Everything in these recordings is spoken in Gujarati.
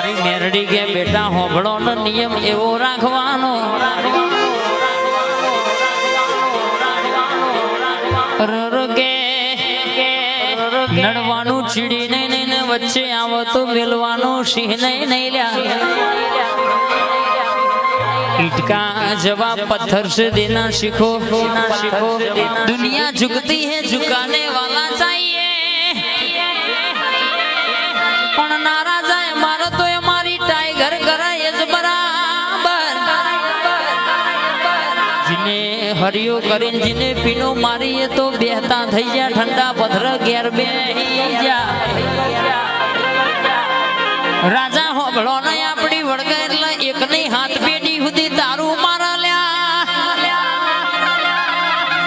મારી મેરડી કે બેટા હોબળો નો નિયમ એવો રાખવાનો નડવાનું ચીડી નહીં ને વચ્ચે આવો તો મેલવાનું સિંહ નહીં લ્યા ईटका जवाब पत्थर से देना सीखो दुनिया झुकती है झुकाने वाला चाहिए पण नाराज है मारो तो हमारी टाइगर करे बराबर जिने हरियो करीन जिने पीनो मारी है तो बेहता થઈ જા ठंडा पत्थर घेर बेही जा राजा होबळो ने आपड़ी वळगे એટલે એક ની હાથ પેડી સુધી તારું મારા લ્યા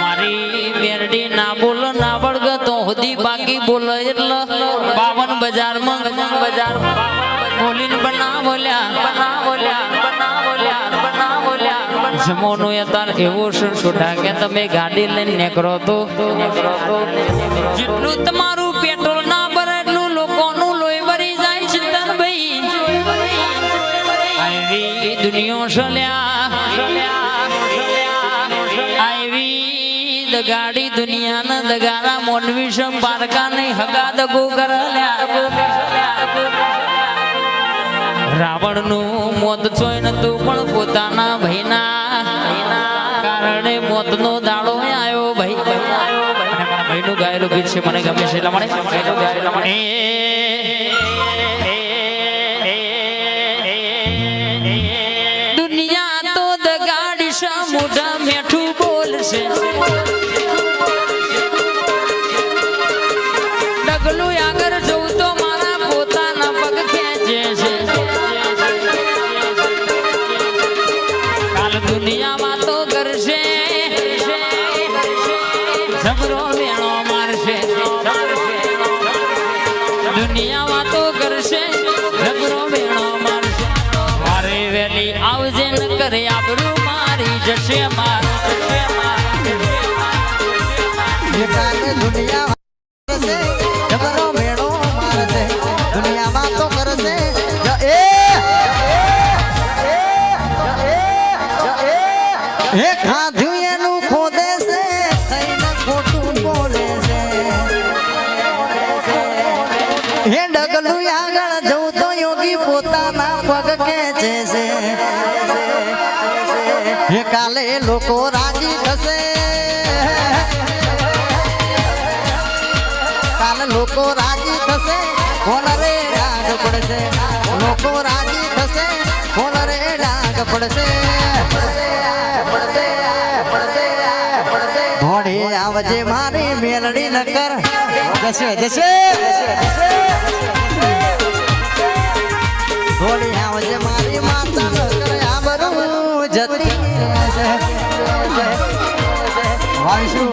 મારી મેરડી ના બોલ ના વળગ તો સુધી બાકી બોલ એટલે 52 બજારમાં બોલીન બનાવલ્યા જમોનો યાર એવો છોટા કે તમે ગાડી લઈને નીકળો તો જેટલું તમારું પેટ્રોલ ના ભરે એટલું લોકોનું લોહી ભરી જાય ચિંતન ભાઈ આઈવી દુનિયા આઈવી દગાડી દુનિયા ના દગારા મોનવી સમ પારકા નહીં હગા દગો કરલ્યા રાવણ નું મોત જોઈ નતું પણ પોતાના ભાઈના કારણે મોત નો દાડો આવ્યો ભાઈ નું ગાયેલું ગીત છે મને ગમે છે એટલા માટે દુનિયા તો દગાડી સા મોઢા મેઠું બોલશે ડગલું આગળ જવું તો મારા પોતાના પગ ખેંચે છે કાલ દુનિયા વાતો કરશે જબરો વેણો મારશે દુનિયા વાતો કરશે જબરો વેણો મારશે મારે વેલી આવજે ન કરે આબરૂ મારી જશે દુનિયા જબરો વેણો મારશે દુનિયા વાતો કરશે હે ખાધું એનું ખોદે છે થઈને ખોટું બોલે છે હે ડગલું આગળ જવું તો યોગી પોતાના પગ ખેંચે છે હે કાલે લોકો રાજી થશે કાલે લોકો રાજી થશે કોણ રે રાગ પડશે લોકો રાજી થશે કોણ રે રાગ પડશે ઘોડે આવજે મારી મેલડી નકર જશે ઘોડે આવજે મારી માતા નકર આબરૂ જતી વાળશું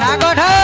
નાગોઠ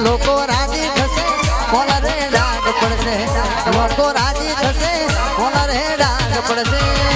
લોકો રાજી થશે કોણ રે ડાગ પડશે લોકો રાજી થશે કોણ રે ડાગ પડશે